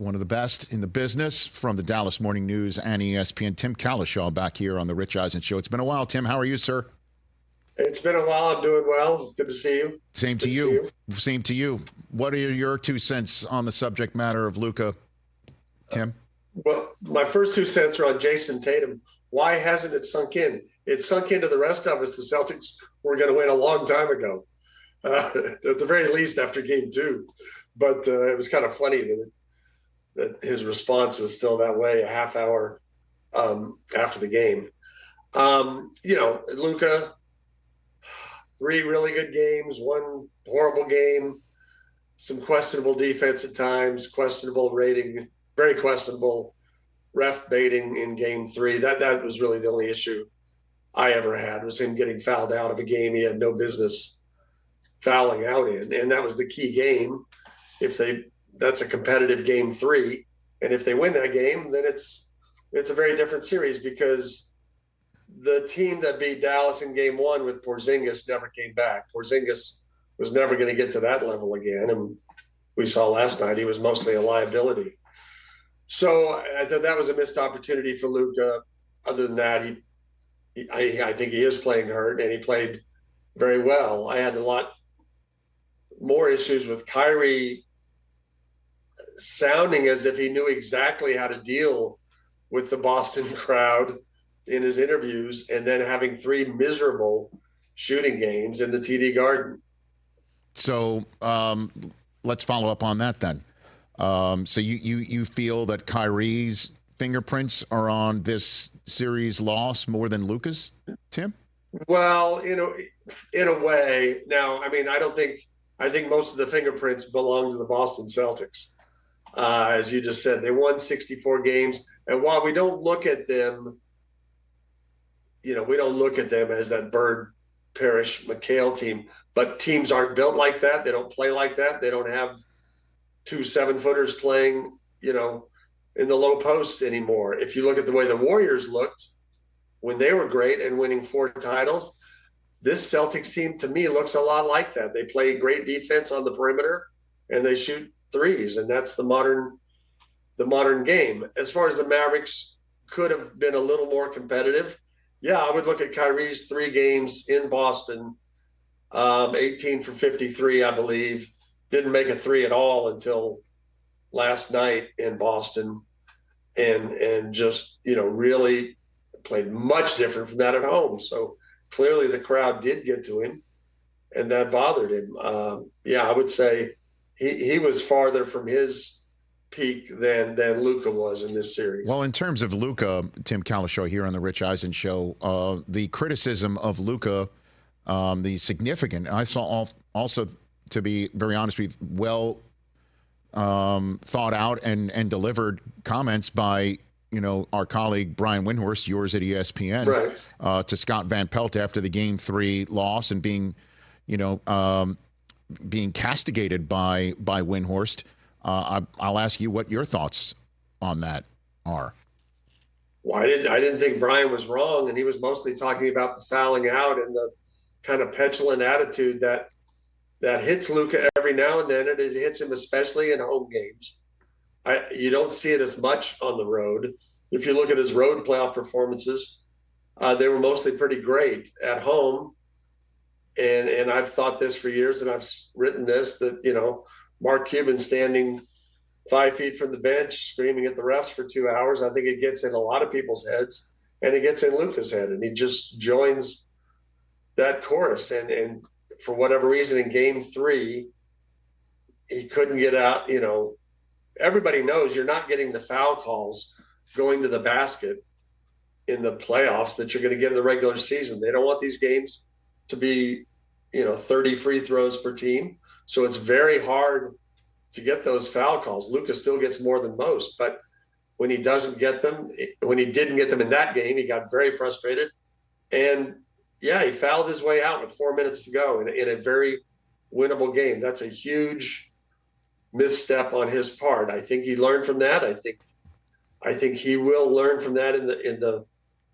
One of the best in the business from the Dallas Morning News and ESPN, Tim Cowlishaw, back here on the Rich Eisen Show. It's been a while, Tim. How are you, sir? It's been a while. I'm doing well. Good to see you. Same to you. Same to you. What are your 2 cents on the subject matter of Luka, Tim? Well, my first 2 cents are on Jason Tatum. Why hasn't it sunk in? It sunk into the rest of us. The Celtics were going to win a long time ago, at the very least after game 2. But it was kind of funny that his response was still that way a half hour after the game. Luka, 3 really good games, 1 horrible game, some questionable defense at times, questionable rating, very questionable ref baiting in game 3. That was really the only issue I ever had, was him getting fouled out of a game he had no business fouling out in. And that was the key game. That's a competitive game 3. And if they win that game, then it's a very different series, because the team that beat Dallas in game 1 with Porzingis never came back. Porzingis was never going to get to that level again. And we saw last night he was mostly a liability. So I thought that was a missed opportunity for Luka. Other than that, I think he is playing hurt, and he played very well. I had a lot more issues with Kyrie sounding as if he knew exactly how to deal with the Boston crowd in his interviews, and then having 3 miserable shooting games in the TD Garden. So let's follow up on that then. So you feel that Kyrie's fingerprints are on this series loss more than Luka's, Tim? Well, in a way. Now, I mean, I think most of the fingerprints belong to the Boston Celtics. As you just said, they won 64 games. And while we don't look at them, we don't look at them as that Bird, Parrish, McHale team, but teams aren't built like that. They don't play like that. They don't have 2 7-footers playing, in the low post anymore. If you look at the way the Warriors looked when they were great and winning 4 titles, this Celtics team to me looks a lot like that. They play great defense on the perimeter and they shoot threes, and that's the modern game. As far as the Mavericks could have been a little more competitive, yeah, I would look at Kyrie's 3 games in Boston, 18 for 53, I believe. Didn't make a 3 at all until last night in Boston, and just, really played much different from that at home. So clearly the crowd did get to him, and that bothered him. I would say he was farther from his peak than Luka was in this series. Well, in terms of Luka, Tim Cowlishaw here on the Rich Eisen Show, the criticism of Luka, the significant, I saw also, to be very honest with you, well thought out and delivered comments by our colleague Brian Windhorst, yours at ESPN, right, to Scott Van Pelt after the Game 3 loss and being castigated by Windhorst. I'll ask you what your thoughts on that are. Well, I didn't think Brian was wrong, and he was mostly talking about the fouling out and the kind of petulant attitude that hits Luka every now and then, and it hits him especially in home games. You don't see it as much on the road. If you look at his road playoff performances, they were mostly pretty great at home. And I've thought this for years, and I've written this, that, Mark Cuban standing 5 feet from the bench, screaming at the refs for 2 hours, I think it gets in a lot of people's heads, and it gets in Luka's head, and he just joins that chorus. And for whatever reason, in game 3, he couldn't get out. Everybody knows you're not getting the foul calls going to the basket in the playoffs that you're going to get in the regular season. They don't want these games to be, 30 free throws per team. So it's very hard to get those foul calls. Luka still gets more than most, but when he doesn't get them, when he didn't get them in that game, he got very frustrated. And yeah, he fouled his way out with 4 minutes to go in a very winnable game. That's a huge misstep on his part. I think he learned from that. I think he will learn from that in the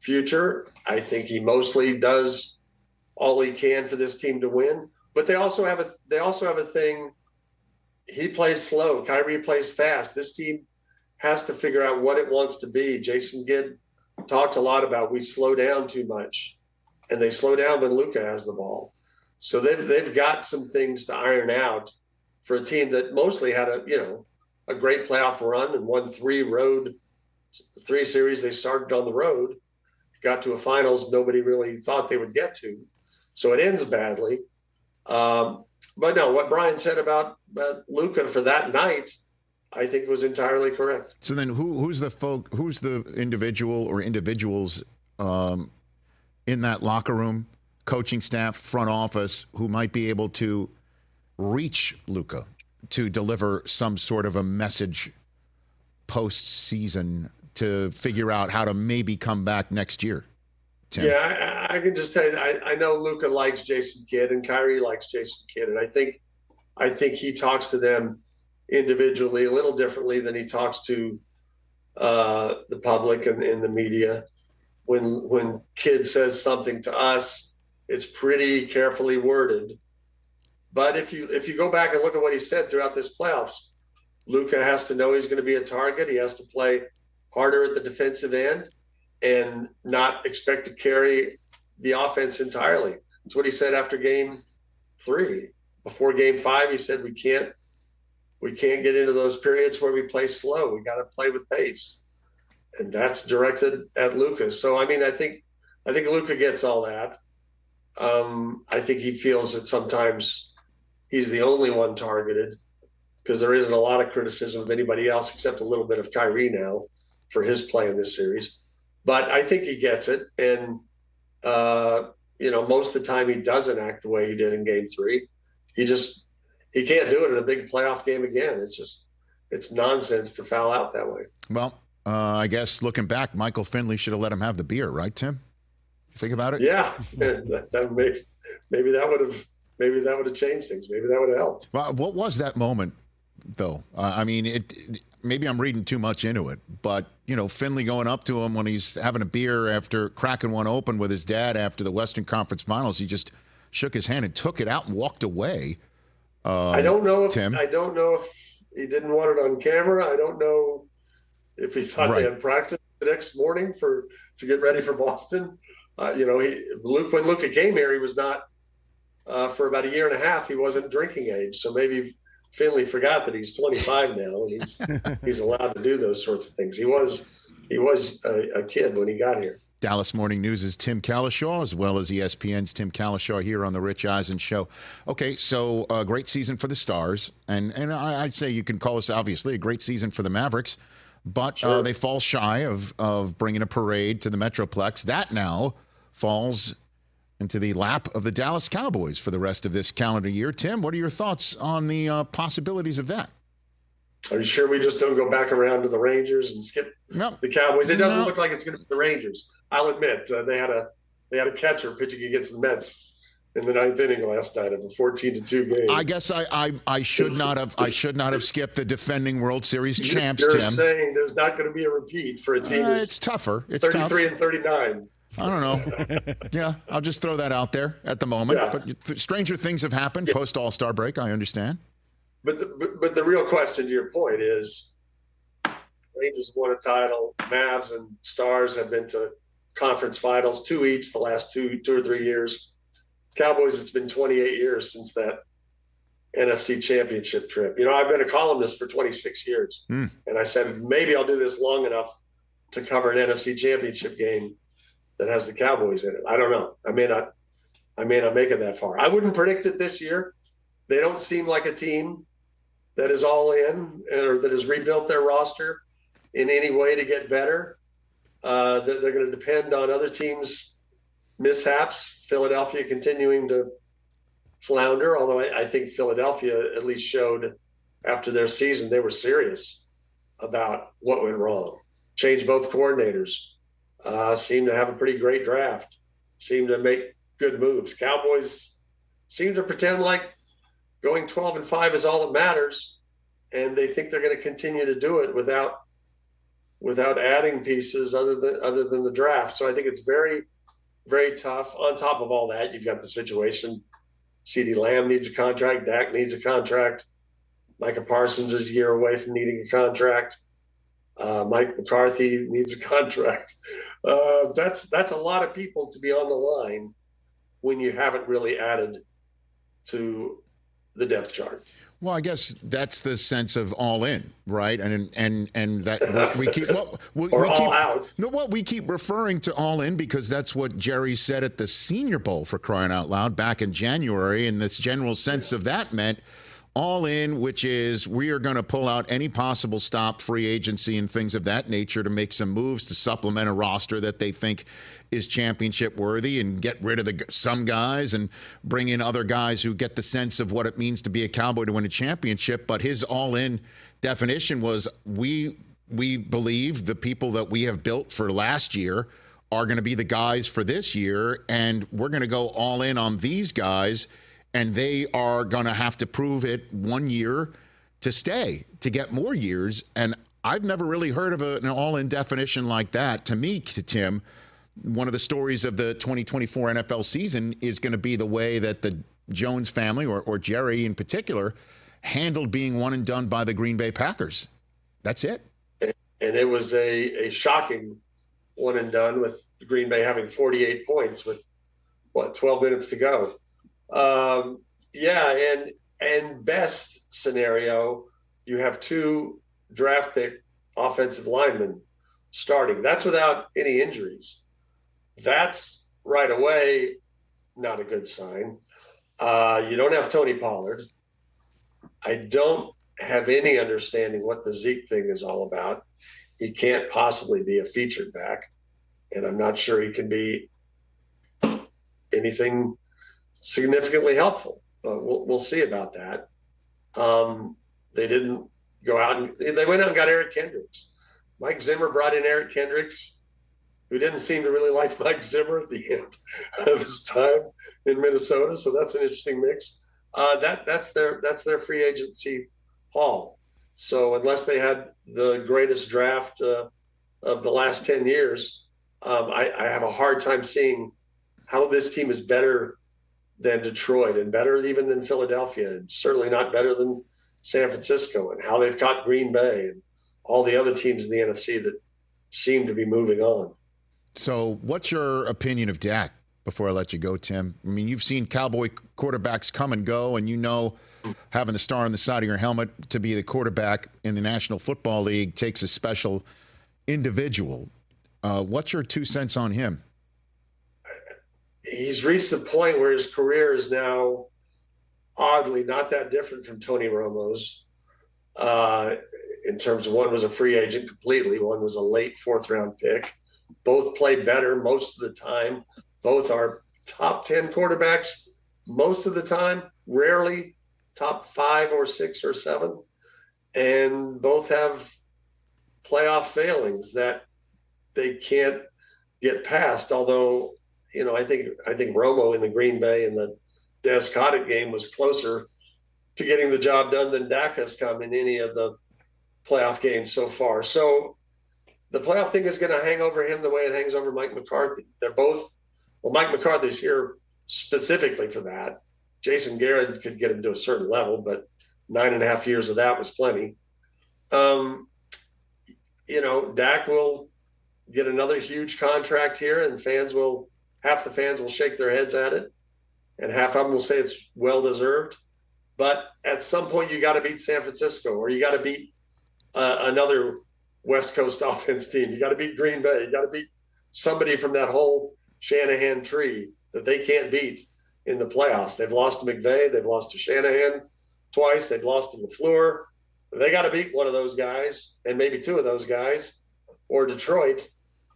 future. I think he mostly does all he can for this team to win. But they also have a thing. He plays slow. Kyrie plays fast. This team has to figure out what it wants to be. Jason Kidd talked a lot about we slow down too much, and they slow down when Luka has the ball. So they've got some things to iron out for a team that mostly had a great playoff run and won three series. They started on the road, got to a finals nobody really thought they would get to. So it ends badly. But no, what Brian said about Luka for that night, I think was entirely correct. So then who's the individual or individuals in that locker room, coaching staff, front office, who might be able to reach Luka to deliver some sort of a message postseason to figure out how to maybe come back next year? Tim? Yeah, I can just tell you, I know Luka likes Jason Kidd and Kyrie likes Jason Kidd, and I think he talks to them individually a little differently than he talks to the public and the media. When Kidd says something to us, it's pretty carefully worded. But if you go back and look at what he said throughout this playoffs, Luka has to know he's going to be a target. He has to play harder at the defensive end and not expect to carry the offense entirely. That's what he said after Game 3. Before Game 5, he said we can't get into those periods where we play slow. We got to play with pace, and that's directed at Luka. So I think Luka gets all that. I think he feels that sometimes he's the only one targeted because there isn't a lot of criticism of anybody else except a little bit of Kyrie now for his play in this series. But I think he gets it. And, most of the time he doesn't act the way he did in Game 3. He can't do it in a big playoff game again. It's nonsense to foul out that way. Well, I guess looking back, Michael Finley should have let him have the beer, right, Tim? Think about it. Yeah, maybe that would have changed things. Maybe that would have helped. Well, what was that moment, though? Maybe I'm reading too much into it, but Finley going up to him when he's having a beer after cracking one open with his dad after the Western Conference Finals, he just shook his hand and took it out and walked away. I don't know if Tim? I don't know if he didn't want it on camera. I don't know if he thought they had practice the next morning to get ready for Boston. When Luka came here, he was not for about a year and a half. He wasn't drinking age, so maybe Finley forgot that he's 25 now and he's allowed to do those sorts of things. He was a kid when he got here. Dallas Morning News' Tim Cowlishaw, as well as ESPN's Tim Cowlishaw here on the Rich Eisen Show. Okay, so a great season for the Stars, and I'd say you can call this obviously a great season for the Mavericks, but Sure. They fall shy of bringing a parade to the Metroplex. That now falls into the lap of the Dallas Cowboys for the rest of this calendar year. Tim, what are your thoughts on the possibilities of that? Are you sure we just don't go back around to the Rangers and skip the Cowboys? It doesn't look like it's going to be the Rangers. I'll admit they had a catcher pitching against the Mets in the ninth inning last night of a 14-2 game. I guess I should not have skipped the defending World Series champs. You're Tim, saying there's not going to be a repeat for a team that's it's tougher. It's 33 tough. and 39. I don't know. Yeah, I'll just throw that out there at the moment. Yeah. But stranger things have happened post All-Star break. I understand. But the real question to your point is, Rangers won a title. Mavs and Stars have been to conference finals, 2 each the last two or 3 years. Cowboys, it's been 28 years since that NFC Championship trip. I've been a columnist for 26 years, and I said maybe I'll do this long enough to cover an NFC Championship game that has the Cowboys in it. I don't know. I may not make it that far. I wouldn't predict it this year. They don't seem like a team that is all in or that has rebuilt their roster in any way to get better. They're going to depend on other teams' mishaps. Philadelphia continuing to flounder, although I think Philadelphia at least showed after their season they were serious about what went wrong. Changed both coordinators. Seemed to have a pretty great draft. Seemed to make good moves. Cowboys seem to pretend like going 12-5 is all that matters, and they think they're going to continue to do it without adding pieces other than the draft. So I think it's very, very tough. On top of all that, you've got the situation. CeeDee Lamb needs a contract. Dak needs a contract. Micah Parsons is a year away from needing a contract. Mike McCarthy needs a contract. That's a lot of people to be on the line when you haven't really added to the depth chart. Well, I guess that's the sense of all in, right? And that we keep all out. No, what we keep referring to all in because that's what Jerry said at the Senior Bowl, for crying out loud, back in January. And this general sense of that meant all in, which is we are going to pull out any possible stop free agency and things of that nature to make some moves to supplement a roster that they think is championship worthy and get rid of some guys and bring in other guys who get the sense of what it means to be a Cowboy to win a championship. But his all-in definition was we believe the people that we have built for last year are going to be the guys for this year, and we're going to go all in on these guys, and they are going to have to prove it 1 year to stay, to get more years. And I've never really heard of an all-in definition like that. To me, Tim, one of the stories of the 2024 NFL season is going to be the way that the Jones family, or Jerry in particular, handled being one and done by the Green Bay Packers. That's it. And it was a shocking one and done, with Green Bay having 48 points with, 12 minutes to go. And best scenario, you have 2 draft pick offensive linemen starting. That's without any injuries. That's right away not a good sign. You don't have Tony Pollard. I don't have any understanding what the Zeke thing is all about. He can't possibly be a featured back, and I'm not sure he can be anything significantly helpful. But we'll see about that. They didn't go out and they went out and got Eric Kendricks. Mike Zimmer brought in Eric Kendricks, who didn't seem to really like Mike Zimmer at the end of his time in Minnesota. So that's an interesting mix. That's their free agency haul. So unless they had the greatest draft of the last 10 years, I have a hard time seeing how this team is better than Detroit and better even than Philadelphia, and certainly not better than San Francisco, and how they've caught Green Bay and all the other teams in the NFC that seem to be moving on. So what's your opinion of Dak before I let you go, Tim? I mean, you've seen Cowboy quarterbacks come and go, and you know having the star on the side of your helmet to be the quarterback in the National Football League takes a special individual. What's your 2 cents on him? He's reached the point where his career is now oddly not that different from Tony Romo's. In terms of, one was a free agent completely, one was a late 4th-round pick. Both play better most of the time. Both are top 10 quarterbacks most of the time, rarely top 5 or 6 or 7. And both have playoff failings that they can't get past. Although, I think Romo in the Green Bay and the Des Cottick game was closer to getting the job done than Dak has come in any of the playoff games so far. So the playoff thing is going to hang over him the way it hangs over Mike McCarthy. They're both, Mike McCarthy's here specifically for that. Jason Garrett could get him to a certain level, but 9.5 years of that was plenty. Dak will get another huge contract here, and half the fans will shake their heads at it, and half of them will say it's well-deserved. But at some point, you got to beat San Francisco, or you got to beat another West Coast offense team. You got to beat Green Bay. You got to beat somebody from that whole Shanahan tree that they can't beat in the playoffs. They've lost to McVay. They've lost to Shanahan twice. They've lost to LaFleur. They got to beat one of those guys, and maybe 2 of those guys, or Detroit,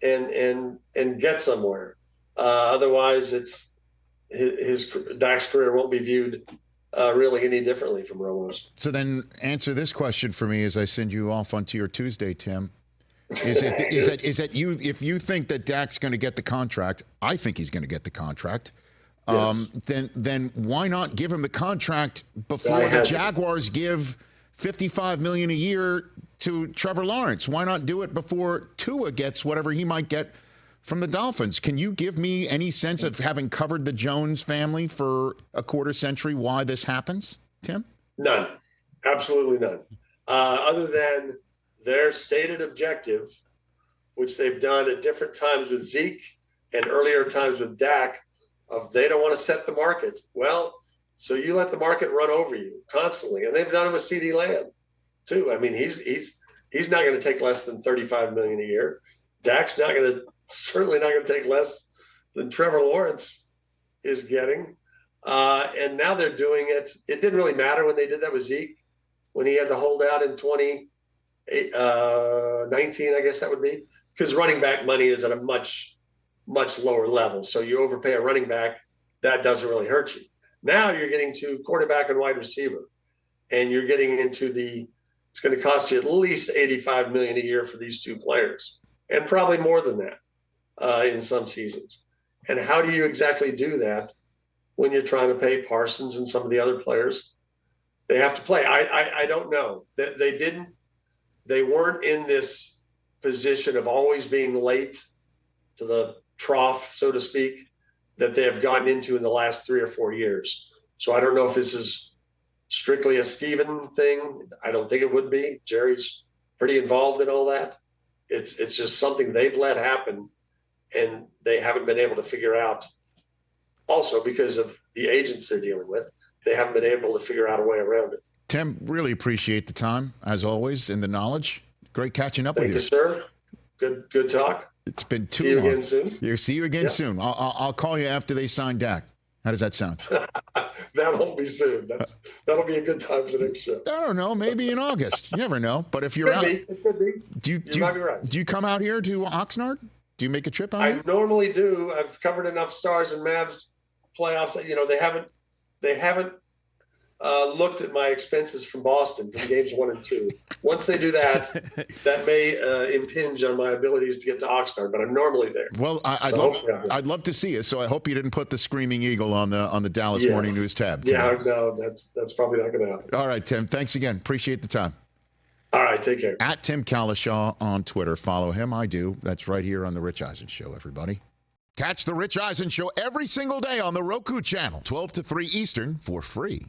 and get somewhere. Otherwise, his Dak's career won't be viewed really any differently from Romo's. So then answer this question for me as I send you off onto your Tuesday, Tim. Is that you, if you think that Dak's going to get the contract, I think he's going to get the contract. Yes. Then why not give him the contract before the Jaguars give $55 million a year to Trevor Lawrence? Why not do it before Tua gets whatever he might get from the Dolphins? Can you give me any sense of, having covered the Jones family for a quarter century, why this happens, Tim? None. Absolutely none. Other than their stated objective, which they've done at different times with Zeke and earlier times with Dak, of they don't want to set the market. Well, so you let the market run over you constantly. And they've done it with CeeDee Lamb too. I mean, he's not going to take less than $35 million a year. Dak's certainly not going to take less than Trevor Lawrence is getting. And now they're doing it. It didn't really matter when they did that with Zeke, when he had to hold out in 2019, I guess that would be, because running back money is at a much, much lower level. So you overpay a running back, that doesn't really hurt you. Now you're getting to quarterback and wide receiver, and you're getting into it's going to cost you at least $85 million a year for these two players, and probably more than that in some seasons. And how do you exactly do that when you're trying to pay Parsons and some of the other players they have to play? I don't know. They weren't in this position of always being late to the trough, so to speak, that they have gotten into in the last 3 or 4 years. So I don't know if this is strictly a Steven thing. I don't think it would be. Jerry's pretty involved in all that. It's just something they've let happen, and they haven't been able to figure out. Also, because of the agents they're dealing with, they haven't been able to figure out a way around it. Tim, really appreciate the time, as always, and the knowledge. Great catching up with you. Thank you, sir. Good talk. It's been too long. See you again soon. See you again soon. I'll call you after they sign Dak. How does that sound? That won't be soon. That'll be a good time for the next show. I don't know. Maybe in August. You never know. But if you're it could be. You might be right. Do you come out here to Oxnard? Do you make a trip out here? I normally do. I've covered enough Stars and Mavs playoffs. They haven't looked at my expenses from Boston from games 1 and 2. Once they do that, that may impinge on my abilities to get to Oxnard, but I'm normally there. Well, I'd love to see you. So I hope you didn't put the Screaming Eagle on the Dallas Morning News tab. Yeah, no, that's probably not going to happen. All right, Tim. Thanks again. Appreciate the time. All right, take care. At Tim Cowlishaw on Twitter. Follow him. I do. That's right here on The Rich Eisen Show, everybody. Catch The Rich Eisen Show every single day on the Roku channel, 12 to 3 Eastern, for free.